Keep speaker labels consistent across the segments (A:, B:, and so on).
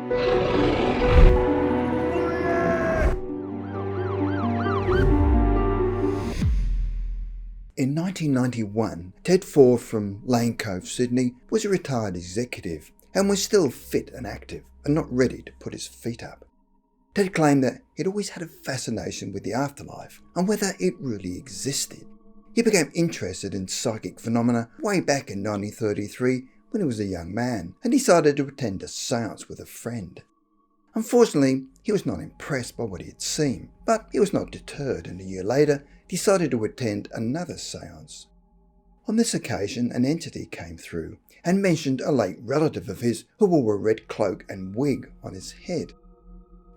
A: In 1991, Ted Ford from Lane Cove, Sydney, was a retired executive and was still fit and active and not ready to put his feet up. Ted claimed that he'd always had a fascination with the afterlife and whether it really existed. He became interested in psychic phenomena way back in 1933 when he was a young man and decided to attend a seance with a friend. Unfortunately, he was not impressed by what he had seen, but he was not deterred and a year later decided to attend another seance. On this occasion, an entity came through and mentioned a late relative of his who wore a red cloak and wig on his head.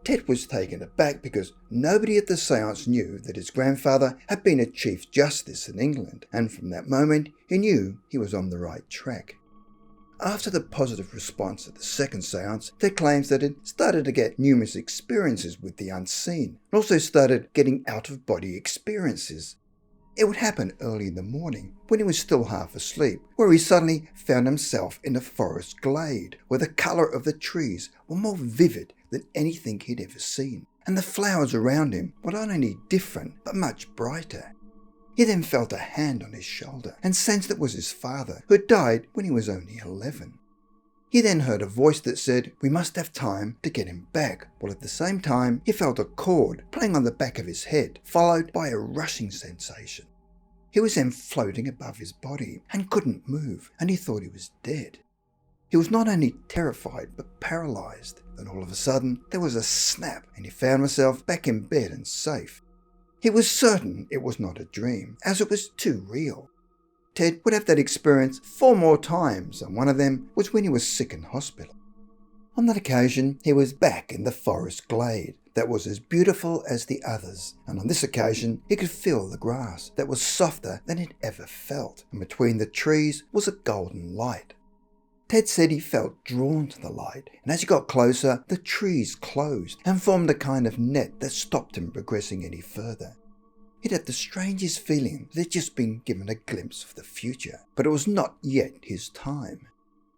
A: Ted was taken aback because nobody at the seance knew that his grandfather had been a Chief Justice in England, and from that moment he knew he was on the right track. After the positive response at the second seance, Ted claims that it started to get numerous experiences with the unseen, and also started getting out-of-body experiences. It would happen early in the morning, when he was still half asleep, where he suddenly found himself in a forest glade, where the colour of the trees were more vivid than anything he'd ever seen, and the flowers around him were not only different, but much brighter. He then felt a hand on his shoulder and sensed it was his father, who had died when he was only 11. He then heard a voice that said, "We must have time to get him back," while at the same time he felt a cord playing on the back of his head, followed by a rushing sensation. He was then floating above his body and couldn't move, and he thought he was dead. He was not only terrified but paralysed. Then all of a sudden there was a snap and he found himself back in bed and safe. He was certain it was not a dream, as it was too real. Ted would have that experience 4 more times, and one of them was when he was sick in hospital. On that occasion, he was back in the forest glade that was as beautiful as the others, and on this occasion he could feel the grass that was softer than he'd ever felt, and between the trees was a golden light. Ted said he felt drawn to the light, and as he got closer, the trees closed and formed a kind of net that stopped him progressing any further. He'd had the strangest feeling that he'd just been given a glimpse of the future, but it was not yet his time.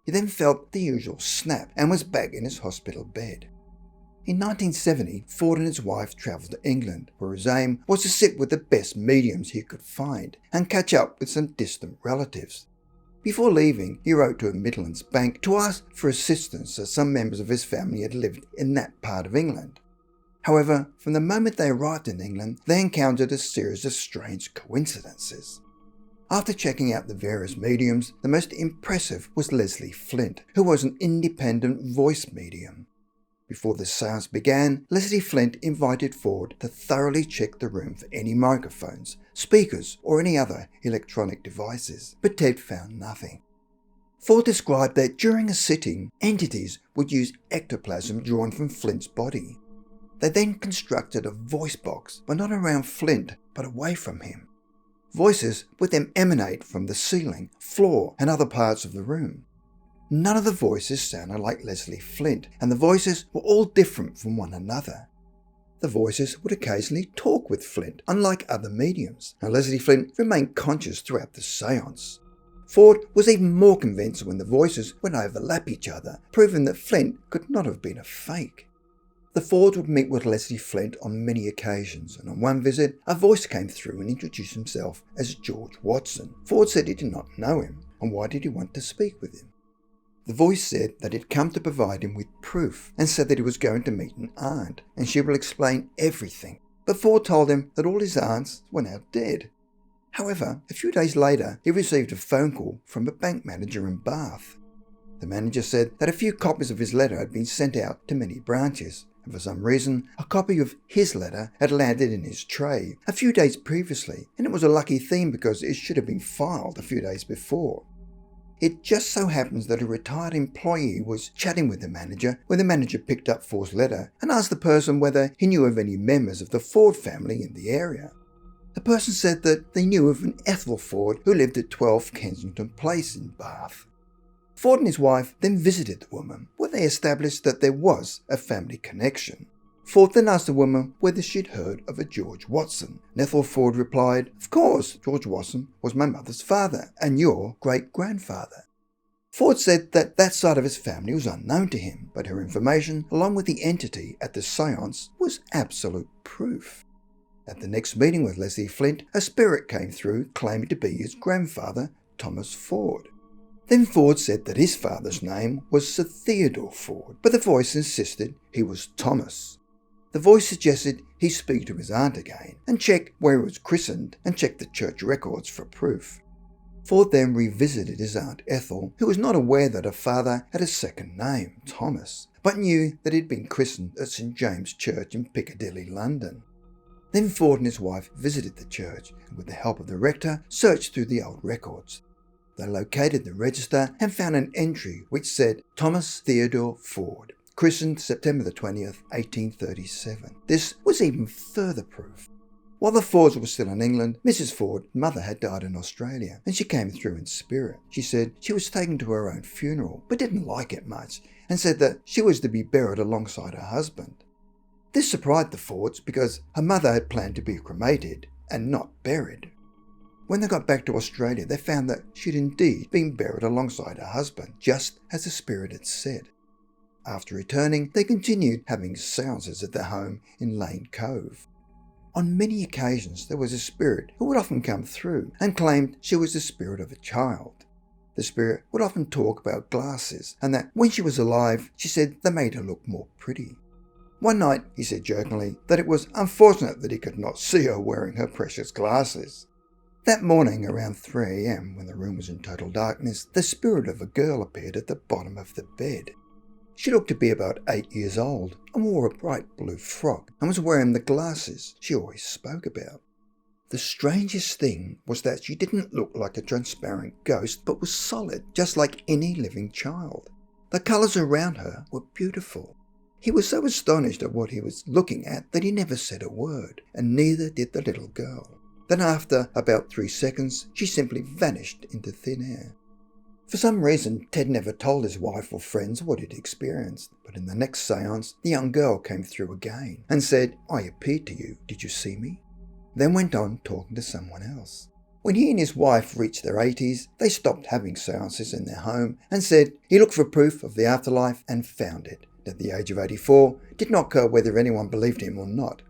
A: He then felt the usual snap and was back in his hospital bed. In 1970, Ford and his wife travelled to England, where his aim was to sit with the best mediums he could find and catch up with some distant relatives. Before leaving, he wrote to a Midlands bank to ask for assistance, as some members of his family had lived in that part of England. However, from the moment they arrived in England, they encountered a series of strange coincidences. After checking out the various mediums, the most impressive was Leslie Flint, who was an independent voice medium. Before the seance began, Leslie Flint invited Ford to thoroughly check the room for any microphones, speakers, or any other electronic devices, but Ted found nothing. Ford described that during a sitting, entities would use ectoplasm drawn from Flint's body. They then constructed a voice box, but not around Flint, but away from him. Voices would then emanate from the ceiling, floor, and other parts of the room. None of the voices sounded like Leslie Flint, and the voices were all different from one another. The voices would occasionally talk with Flint, unlike other mediums, and Leslie Flint remained conscious throughout the seance. Ford was even more convinced when the voices would overlap each other, proving that Flint could not have been a fake. The Fords would meet with Leslie Flint on many occasions, and on one visit, a voice came through and introduced himself as George Watson. Ford said he did not know him, and why did he want to speak with him? The voice said that he'd come to provide him with proof, and said that he was going to meet an aunt, and she will explain everything. But Ford told him that all his aunts were now dead. However, a few days later, he received a phone call from a bank manager in Bath. The manager said that a few copies of his letter had been sent out to many branches, and for some reason, a copy of his letter had landed in his tray a few days previously, and it was a lucky thing because it should have been filed a few days before. It just so happens that a retired employee was chatting with the manager when the manager picked up Ford's letter and asked the person whether he knew of any members of the Ford family in the area. The person said that they knew of an Ethel Ford who lived at 12 Kensington Place in Bath. Ford and his wife then visited the woman, where they established that there was a family connection. Ford then asked the woman whether she'd heard of a George Watson. Ethel Ford replied, "Of course, George Watson was my mother's father and your great-grandfather." Ford said that that side of his family was unknown to him, but her information, along with the entity at the seance, was absolute proof. At the next meeting with Leslie Flint, a spirit came through claiming to be his grandfather, Thomas Ford. Then Ford said that his father's name was Sir Theodore Ford, but the voice insisted he was Thomas. The voice suggested he speak to his aunt again and check where he was christened and check the church records for proof. Ford then revisited his Aunt Ethel, who was not aware that her father had a second name, Thomas, but knew that he'd been christened at St James Church in Piccadilly, London. Then Ford and his wife visited the church and, with the help of the rector, searched through the old records. They located the register and found an entry which said Thomas Theodore Ford, christened September the 20th, 1837. This was even further proof. While the Fords were still in England, Mrs. Ford's mother had died in Australia, and she came through in spirit. She said she was taken to her own funeral, but didn't like it much, and said that she was to be buried alongside her husband. This surprised the Fords because her mother had planned to be cremated and not buried. When they got back to Australia, they found that she'd indeed been buried alongside her husband, just as the spirit had said. After returning, they continued having seances at their home in Lane Cove. On many occasions, there was a spirit who would often come through and claimed she was the spirit of a child. The spirit would often talk about glasses, and that when she was alive, she said they made her look more pretty. One night, he said jokingly that it was unfortunate that he could not see her wearing her precious glasses. That morning, around 3 a.m, when the room was in total darkness, the spirit of a girl appeared at the bottom of the bed. She looked to be about 8 years old and wore a bright blue frock and was wearing the glasses she always spoke about. The strangest thing was that she didn't look like a transparent ghost but was solid, just like any living child. The colours around her were beautiful. He was so astonished at what he was looking at that he never said a word, and neither did the little girl. Then after about 3 seconds, she simply vanished into thin air. For some reason, Ted never told his wife or friends what he'd experienced, but in the next seance, the young girl came through again and said, "I appeared to you, did you see me?" Then went on talking to someone else. When he and his wife reached their 80s, they stopped having seances in their home and said he looked for proof of the afterlife and found it. At the age of 84, did not care whether anyone believed him or not.